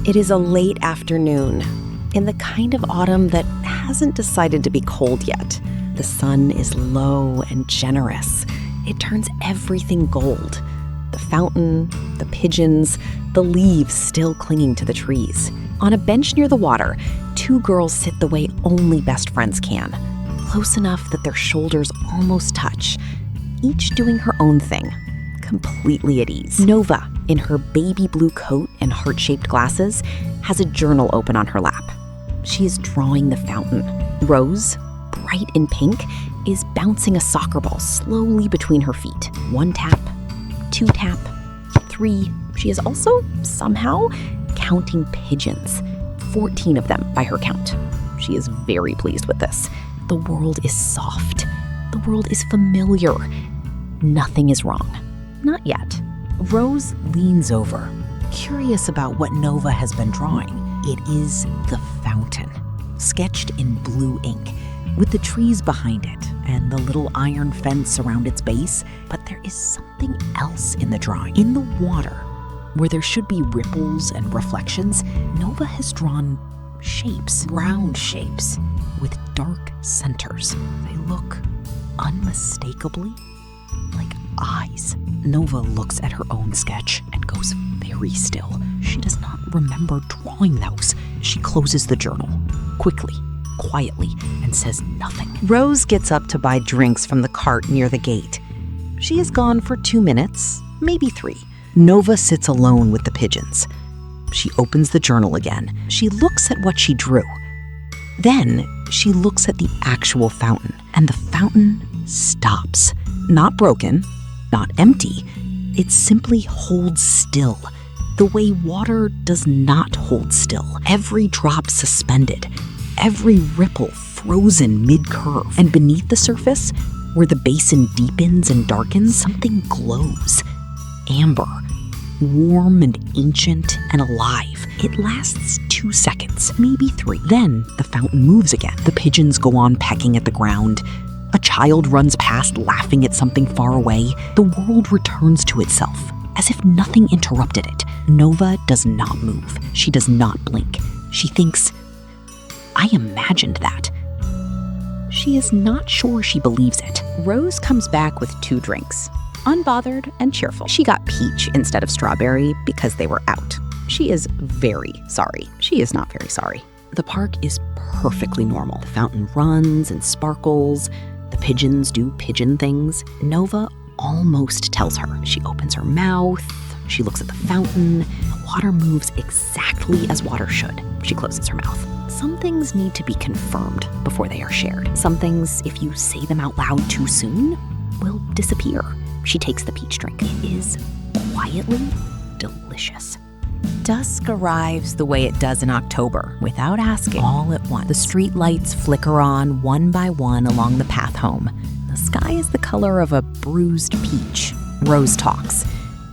It is a late afternoon, in the kind of autumn that hasn't decided to be cold yet. The sun is low and generous. It turns everything gold. The fountain, the pigeons, the leaves still clinging to the trees. On a bench near the water, two girls sit the way only best friends can, close enough that their shoulders almost touch, each doing her own thing, completely at ease. Nova, in her baby blue coat and heart-shaped glasses, has a journal open on her lap. She is drawing the fountain. Rose, bright in pink, is bouncing a soccer ball slowly between her feet. 1 tap, 2 tap, 3. She is also, somehow, counting pigeons. 14 of them by her count. She is very pleased with this. The world is soft. The world is familiar. Nothing is wrong. Not yet. Rose leans over, curious about what Nova has been drawing. It is the fountain, sketched in blue ink, with the trees behind it and the little iron fence around its base. But there is something else in the drawing. In the water, where there should be ripples and reflections, Nova has drawn shapes, round shapes, with dark centers. They look unmistakably like eyes. Nova looks at her own sketch and goes very still. She does not remember drawing those. She closes the journal, quickly, quietly, and says nothing. Rose gets up to buy drinks from the cart near the gate. She is gone for 2 minutes, maybe 3. Nova sits alone with the pigeons. She opens the journal again. She looks at what she drew. Then she looks at the actual fountain, and the fountain stops. Not broken, not empty. It simply holds still, the way water does not hold still. Every drop suspended, every ripple frozen mid-curve. And beneath the surface, where the basin deepens and darkens, something glows. Amber, warm and ancient and alive. It lasts 2 seconds, maybe 3. Then the fountain moves again. The pigeons go on pecking at the ground. A child runs past laughing at something far away. The world returns to itself, as if nothing interrupted it. Nova does not move. She does not blink. She thinks, I imagined that. She is not sure she believes it. Rose comes back with 2 drinks, unbothered and cheerful. She got peach instead of strawberry because they were out. She is very sorry. She is not very sorry. The park is perfectly normal. The fountain runs and sparkles. The pigeons do pigeon things. Nova almost tells her. She opens her mouth. She looks at the fountain. The water moves exactly as water should. She closes her mouth. Some things need to be confirmed before they are shared. Some things, if you say them out loud too soon, will disappear. She takes the peach drink. It is quietly delicious. Dusk arrives the way it does in October, without asking, all at once. The street lights flicker on one by one along the path home. The sky is the color of a bruised peach. Rose talks.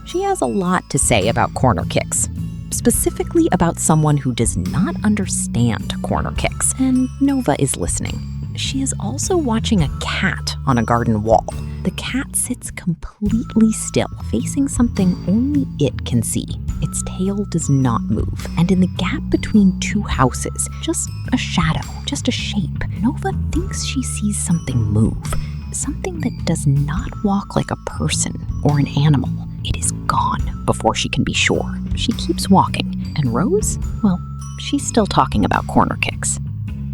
She has a lot to say about corner kicks, specifically about someone who does not understand corner kicks, and Nova is listening. She is also watching a cat on a garden wall. The cat sits completely still, facing something only it can see. Its tail does not move, and in the gap between 2 houses, just a shadow, just a shape, Nova thinks she sees something move, something that does not walk like a person or an animal. It is gone before she can be sure. She keeps walking, and Rose, well, she's still talking about corner kicks.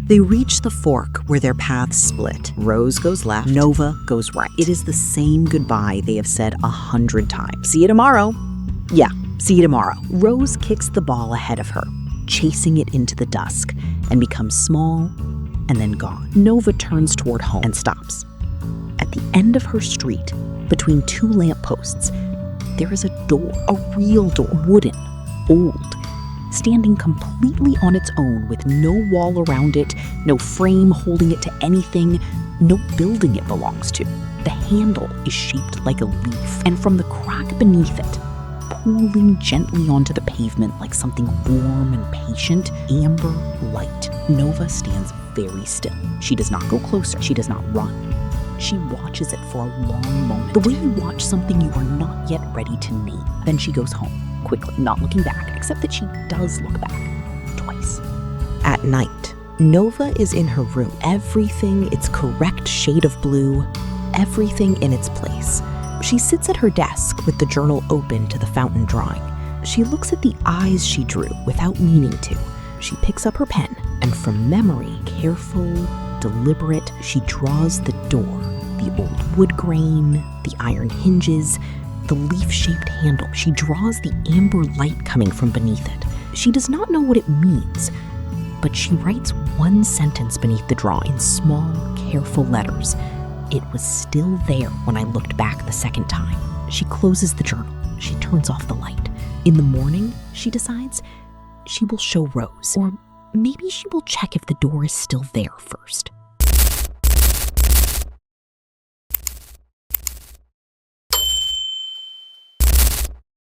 They reach the fork where their paths split. Rose goes left, Nova goes right. It is the same goodbye they have said 100 times. See you tomorrow. Yeah, see you tomorrow. Rose kicks the ball ahead of her, chasing it into the dusk, and becomes small and then gone. Nova turns toward home and stops. At the end of her street, between 2 lampposts, there is a door, a real door, wooden, old, standing completely on its own with no wall around it, no frame holding it to anything, no building it belongs to. The handle is shaped like a leaf, and from the crack beneath it, pooling gently onto the pavement like something warm and patient, amber light. Nova stands very still. She does not go closer. She does not run. She watches it for a long moment, the way you watch something you are not yet ready to name. Then she goes home. quickly, not looking back, except that she does look back twice. At night, Nova is in her room. Everything its correct shade of blue, everything in its place. She sits at her desk with the journal open to the fountain drawing. She looks at the eyes she drew without meaning to. She picks up her pen, and from memory, careful, deliberate, she draws the door, the old wood grain, the iron hinges, the leaf-shaped handle. She draws the amber light coming from beneath it. She does not know what it means, but she writes one sentence beneath the drawing in small, careful letters. It was still there when I looked back the second time. She closes the journal. She turns off the light. In the morning, she decides she will show Rose, or maybe she will check if the door is still there first.